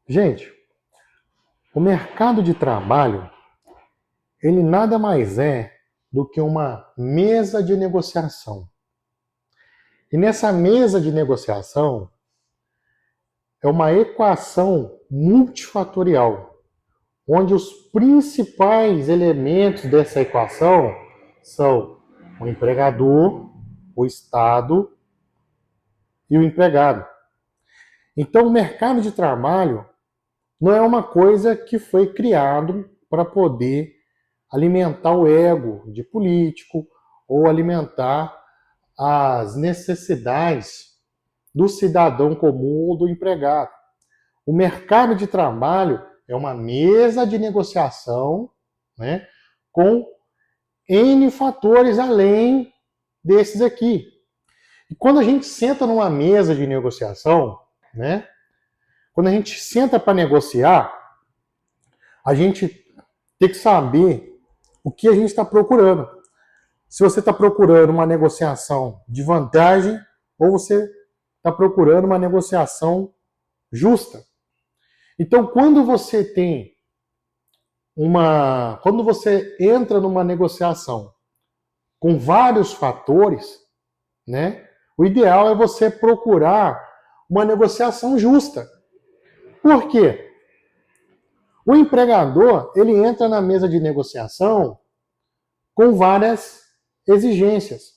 Gente, o mercado de trabalho, ele nada mais é do que uma mesa de negociação. E nessa mesa de negociação é uma equação multifatorial, onde os principais elementos dessa equação são o empregador, o Estado e o empregado. Então, o mercado de trabalho não é uma coisa que foi criado para poder alimentar o ego de político ou alimentar as necessidades do cidadão comum ou do empregado. O mercado de trabalho é uma mesa de negociação, né, com N fatores além desses aqui. E quando a gente senta numa mesa de negociação, né, quando a gente senta para negociar, a gente tem que saber o que a gente está procurando. Se você está procurando uma negociação de vantagem ou você está procurando uma negociação justa. Então, quando você entra numa negociação com vários fatores, né, o ideal é você procurar uma negociação justa. Por quê? O empregador, ele entra na mesa de negociação com várias exigências.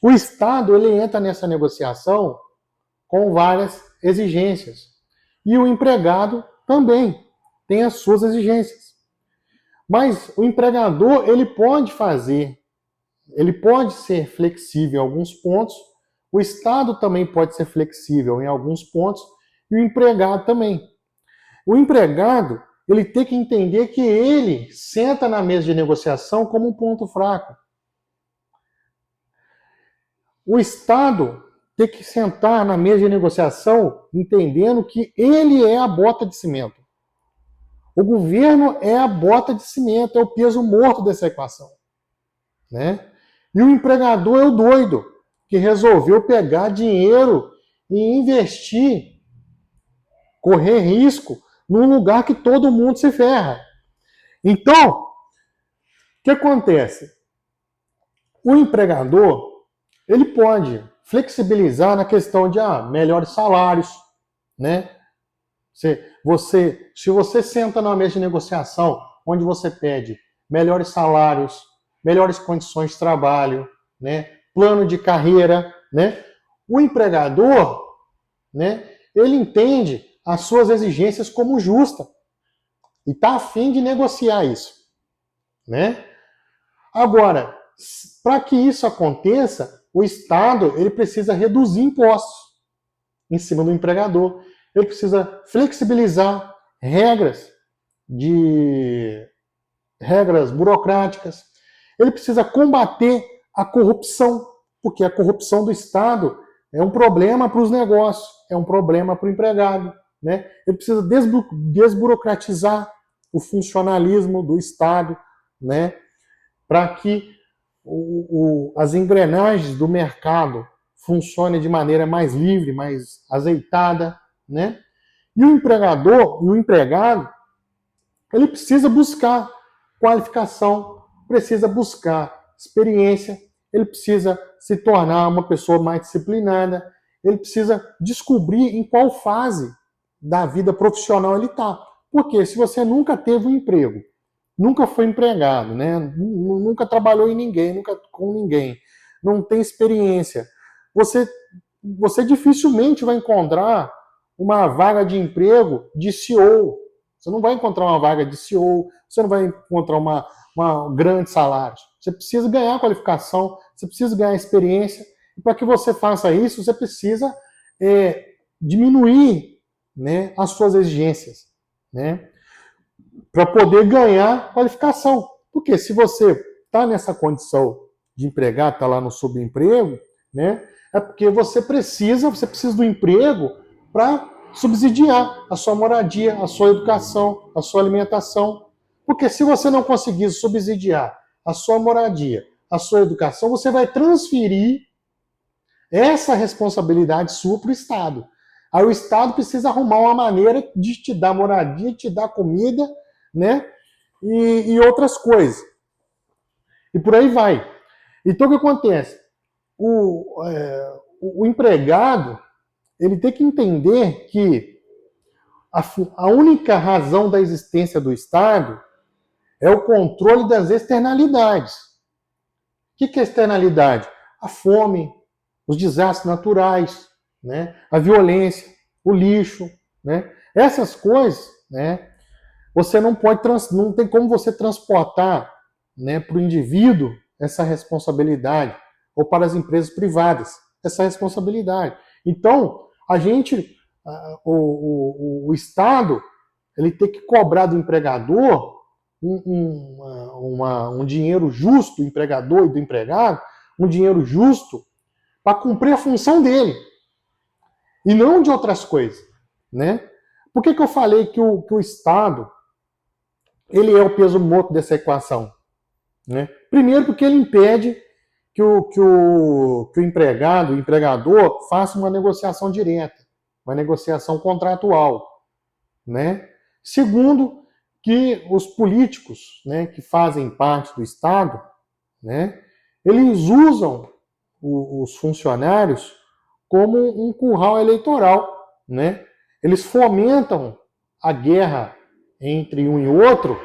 O Estado, ele entra nessa negociação com várias exigências. E o empregado também tem as suas exigências. Mas o empregador, ele pode ser flexível em alguns pontos, o Estado também pode ser flexível em alguns pontos, e o empregado também. O empregado, ele tem que entender que ele senta na mesa de negociação como um ponto fraco. O Estado tem que sentar na mesa de negociação entendendo que ele é a bota de cimento. O governo é a bota de cimento, é o peso morto dessa equação. Né? E o empregador é o doido, que resolveu pegar dinheiro e investir, correr risco, num lugar que todo mundo se ferra. Então, o que acontece? O empregador, ele pode flexibilizar na questão de melhores salários, né? Se você senta na mesa de negociação onde você pede melhores salários, melhores condições de trabalho, né? Plano de carreira, né? O empregador, né? Ele entende as suas exigências como justa e está a fim de negociar isso, né? Agora, para que isso aconteça, o Estado ele precisa reduzir impostos em cima do empregador. Ele precisa flexibilizar regras burocráticas. Ele precisa combater a corrupção, porque a corrupção do Estado é um problema para os negócios, é um problema para o empregado. Né? Ele precisa desburocratizar o funcionalismo do Estado, né? Para que as engrenagens do mercado funcionem de maneira mais livre, mais azeitada, né? E o empregador e o empregado, ele precisa buscar qualificação, precisa buscar experiência, ele precisa se tornar uma pessoa mais disciplinada, ele precisa descobrir em qual fase da vida profissional ele está. Porque se você nunca teve um emprego, nunca foi empregado, né? Nunca trabalhou em ninguém, nunca com ninguém, não tem experiência, você dificilmente vai encontrar uma vaga de emprego de CEO. Você não vai encontrar uma vaga de CEO, você não vai encontrar uma grande salário. Você precisa ganhar qualificação, você precisa ganhar experiência, e para que você faça isso, você precisa diminuir, né, as suas exigências, né, para poder ganhar qualificação. Porque se você está nessa condição de empregado, está lá no subemprego, né, é porque você precisa do emprego para subsidiar a sua moradia, a sua educação, a sua alimentação. Porque se você não conseguir subsidiar a sua moradia, a sua educação, você vai transferir essa responsabilidade sua para o Estado. Aí o Estado precisa arrumar uma maneira de te dar moradia, te dar comida, né? E outras coisas. E por aí vai. Então o que acontece? O empregado, ele tem que entender que a única razão da existência do Estado é o controle das externalidades. O que é externalidade? A fome, os desastres naturais, né? A violência, o lixo, né? Essas coisas, né? Você não pode, não tem como você transportar, né, para o indivíduo essa responsabilidade, ou para as empresas privadas essa responsabilidade. Então, a gente, o Estado, ele tem que cobrar do empregador um dinheiro justo, do empregador e do empregado, um dinheiro justo para cumprir a função dele, e não de outras coisas, né? Por que eu falei que o Estado ele é o peso morto dessa equação? Né? Primeiro porque ele impede que o empregado, o empregador, faça uma negociação direta, uma negociação contratual. Né? Segundo, que os políticos, né, que fazem parte do Estado, né, eles usam os funcionários como um curral eleitoral. Né? Eles fomentam a guerra entre um e outro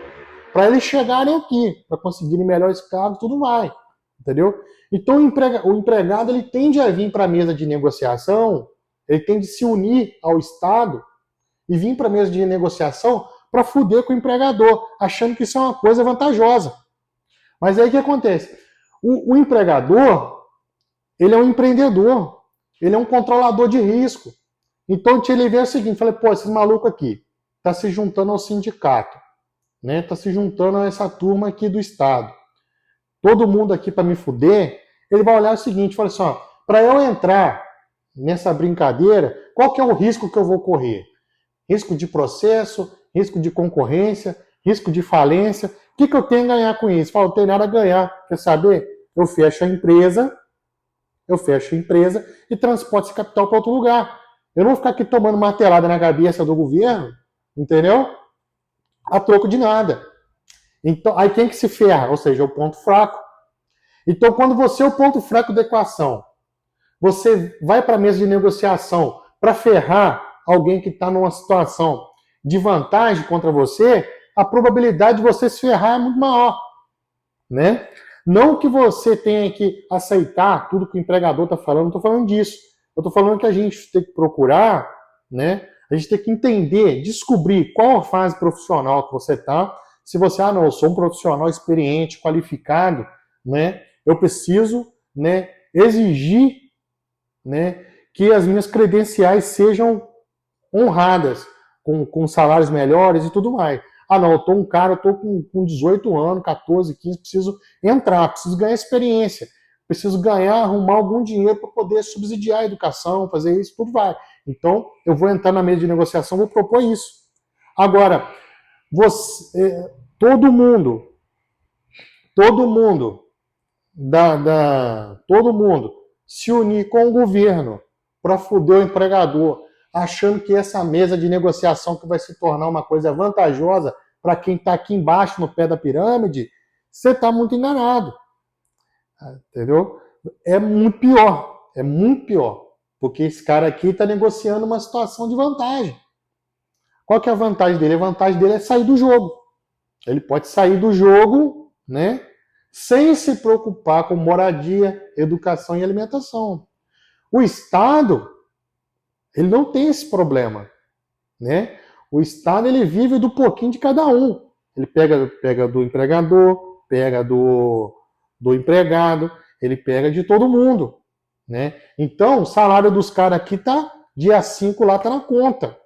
para eles chegarem aqui, para conseguirem melhores cargos, tudo vai. Entendeu? Então o empregado ele tende a vir para a mesa de negociação, ele tende a se unir ao Estado e vir para a mesa de negociação para fuder com o empregador, achando que isso é uma coisa vantajosa. Mas aí o que acontece? O empregador, ele é um empreendedor, ele é um controlador de risco. Então ele vê o seguinte, falei, pô, esses malucos aqui tá se juntando ao sindicato, né? Tá se juntando a essa turma aqui do Estado. Todo mundo aqui para me fuder, ele vai olhar o seguinte, fala assim, ó, para eu entrar nessa brincadeira, qual que é o risco que eu vou correr? Risco de processo, risco de concorrência, risco de falência. O que eu tenho a ganhar com isso? Fala, não tem nada a ganhar. Quer saber? Eu fecho a empresa e transporto esse capital para outro lugar. Eu não vou ficar aqui tomando martelada na cabeça do governo, entendeu? A troco de nada. Então, aí quem que se ferra? Ou seja, o ponto fraco. Então, quando você é o ponto fraco da equação, você vai para a mesa de negociação para ferrar alguém que está numa situação de vantagem contra você, a probabilidade de você se ferrar é muito maior. Né? Não que você tenha que aceitar tudo que o empregador está falando, não estou falando disso. Eu estou falando que a gente tem que procurar, né? A gente tem que entender, descobrir qual a fase profissional que você está. Se você, não, eu sou um profissional experiente, qualificado, né? Eu preciso, né, exigir, né, que as minhas credenciais sejam honradas, com salários melhores e tudo mais. Não, eu tô um cara, eu tô com 18 anos, 14, 15, preciso entrar, preciso ganhar experiência, preciso ganhar, arrumar algum dinheiro para poder subsidiar a educação, fazer isso, tudo vai. Então, eu vou entrar na mesa de negociação, vou propor isso. Agora, todo mundo se unir com o governo para foder o empregador, achando que essa mesa de negociação que vai se tornar uma coisa vantajosa para quem está aqui embaixo no pé da pirâmide, você está muito enganado. Entendeu? É muito pior, porque esse cara aqui está negociando uma situação de vantagem. Qual que é a vantagem dele? A vantagem dele é sair do jogo. Ele pode sair do jogo, né, sem se preocupar com moradia, educação e alimentação. O Estado, ele não tem esse problema, né? O Estado, ele vive do pouquinho de cada um. Ele pega do empregador, pega do empregado, ele pega de todo mundo, né? Então, o salário dos caras aqui tá dia 5 lá tá na conta,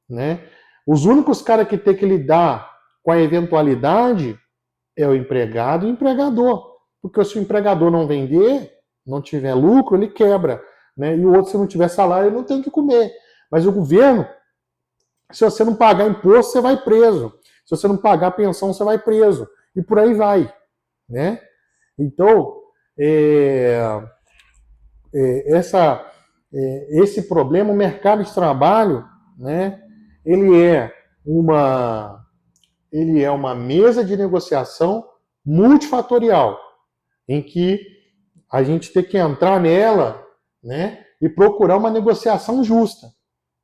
né? Os únicos caras que tem que lidar com a eventualidade é o empregado e o empregador. Porque se o empregador não vender, não tiver lucro, ele quebra, né? E o outro, se não tiver salário, ele não tem o que comer. Mas o governo, se você não pagar imposto, você vai preso. Se você não pagar pensão, você vai preso. E por aí vai, né? Então, esse problema, o mercado de trabalho, né, ele é uma mesa de negociação multifatorial, em que a gente tem que entrar nela, né, e procurar uma negociação justa.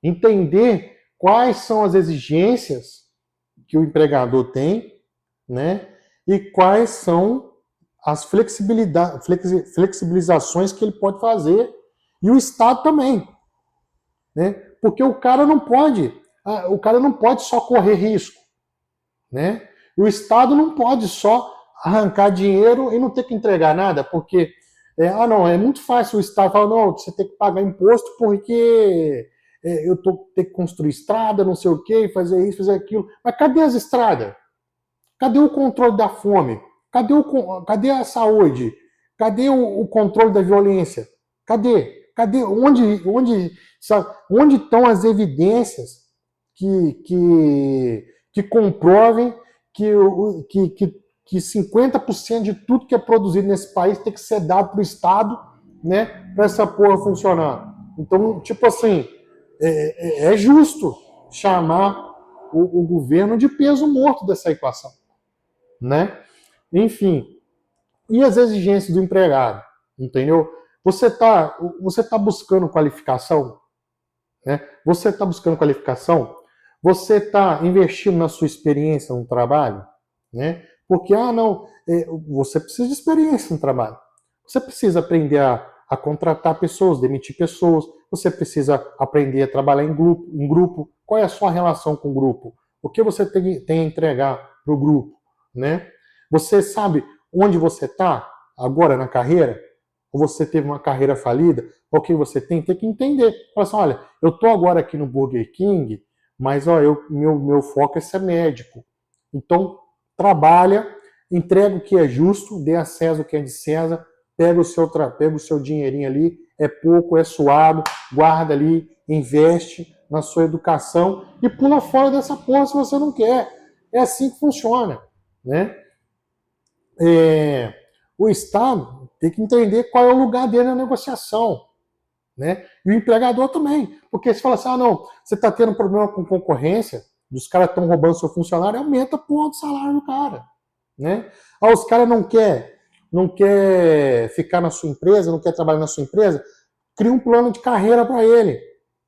Entender quais são as exigências que o empregador tem, né, e quais são as flexibilizações que ele pode fazer, e o Estado também, né? Porque o cara não pode só correr risco, né? O Estado não pode só arrancar dinheiro e não ter que entregar nada, porque não, é muito fácil o Estado falar, não, você tem que pagar imposto porque eu tenho que construir estrada, não sei o quê, fazer isso, fazer aquilo. Mas cadê as estradas? Cadê o controle da fome? Cadê a saúde? Cadê o controle da violência? Cadê? Onde estão as evidências que comprovem que 50% de tudo que é produzido nesse país tem que ser dado para o Estado, né, para essa porra funcionar? Então, tipo assim, é justo chamar o governo de peso morto dessa equação, né? Enfim, e as exigências do empregado, entendeu? Você tá buscando qualificação, né? Você está buscando qualificação? Você está investindo na sua experiência no trabalho, né? Porque, não, você precisa de experiência no trabalho. Você precisa aprender a contratar pessoas, demitir pessoas. Você precisa aprender a trabalhar em grupo. Qual é a sua relação com o grupo? O que você tem a entregar para o grupo, né? Você sabe onde você está agora na carreira? Ou você teve uma carreira falida? O que você tem que entender. Fala assim, olha, eu estou agora aqui no Burger King, mas meu foco é ser médico. Então, trabalha, entrega o que é justo, dê a César o que é de César, pega o seu dinheirinho ali, é pouco, é suado, guarda ali, investe na sua educação e pula fora dessa porra se você não quer. É assim que funciona, né? O Estado tem que entender qual é o lugar dele na negociação, né? E o empregador também, porque se fala assim, não, você está tendo problema com concorrência, os caras estão roubando seu funcionário, aumenta a porra do salário do cara, né? Os caras não quer ficar na sua empresa, não quer trabalhar na sua empresa, cria um plano de carreira para ele,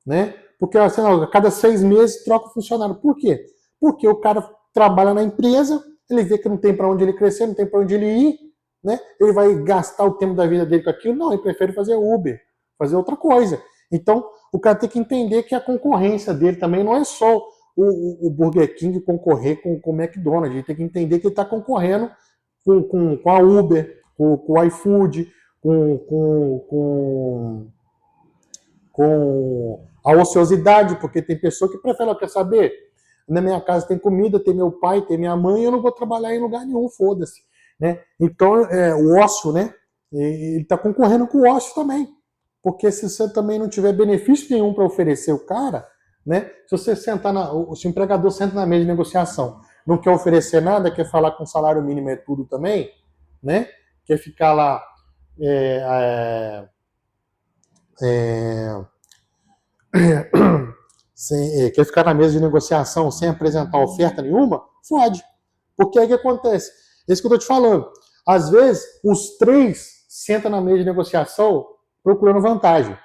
né? Porque assim, a cada 6 meses troca o funcionário. Por quê? Porque o cara trabalha na empresa, ele vê que não tem para onde ele crescer, não tem para onde ele ir, né? Ele vai gastar o tempo da vida dele com aquilo? Não, ele prefere fazer Uber, fazer outra coisa. Então, o cara tem que entender que a concorrência dele também não é só o Burger King concorrer com o McDonald's. Ele tem que entender que ele está concorrendo com a Uber, com o iFood, com a ociosidade, porque tem pessoa que prefere, quer saber, na minha casa tem comida, tem meu pai, tem minha mãe, eu não vou trabalhar em lugar nenhum, foda-se, né? Então, o ócio, né? Ele está concorrendo com o ócio também, porque se você também não tiver benefício nenhum para oferecer o cara, né? Se se o empregador senta na mesa de negociação, não quer oferecer nada, quer falar com salário mínimo é tudo também, né? Quer ficar lá quer ficar na mesa de negociação sem apresentar oferta nenhuma, fode. Porque aí o que acontece? É isso que eu estou te falando. Às vezes, os 3 sentam na mesa de negociação procurando vantagem,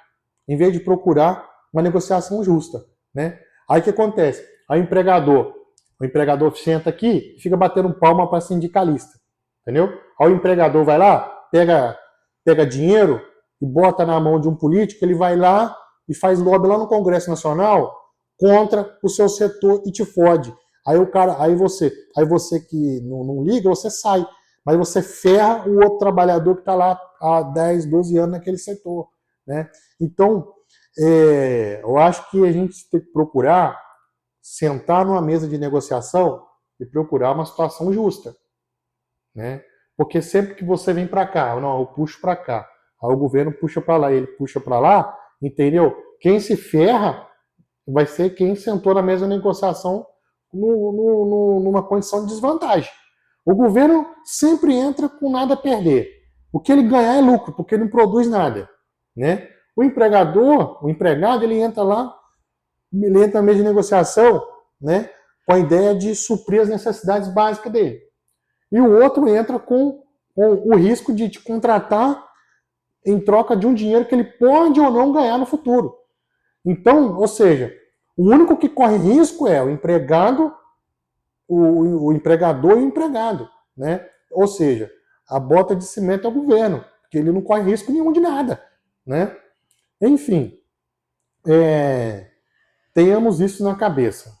em vez de procurar uma negociação justa, né? Aí o que acontece? Aí o empregador senta aqui e fica batendo palma para sindicalista, entendeu? Aí o empregador vai lá, pega dinheiro e bota na mão de um político, ele vai lá e faz lobby lá no Congresso Nacional contra o seu setor e te fode. Aí você que não liga, você sai. Mas você ferra o outro trabalhador que está lá há 10, 12 anos naquele setor, né? Então, eu acho que a gente tem que procurar sentar numa mesa de negociação e procurar uma situação justa, né? Porque sempre que você vem para cá, não, eu puxo para cá, aí o governo puxa para lá, ele puxa para lá, entendeu? Quem se ferra vai ser quem sentou na mesa de negociação numa condição de desvantagem. O governo sempre entra com nada a perder. O que ele ganhar é lucro, porque ele não produz nada, né? O empregador, o empregado, ele entra lá, ele entra na mesa de negociação, né, com a ideia de suprir as necessidades básicas dele. E o outro entra com o risco de te contratar em troca de um dinheiro que ele pode ou não ganhar no futuro. Então, ou seja, o único que corre risco é o empregado, o empregador e o empregado, né? Ou seja, a bota de cimento é o governo, porque ele não corre risco nenhum de nada, né? Enfim, tenhamos isso na cabeça.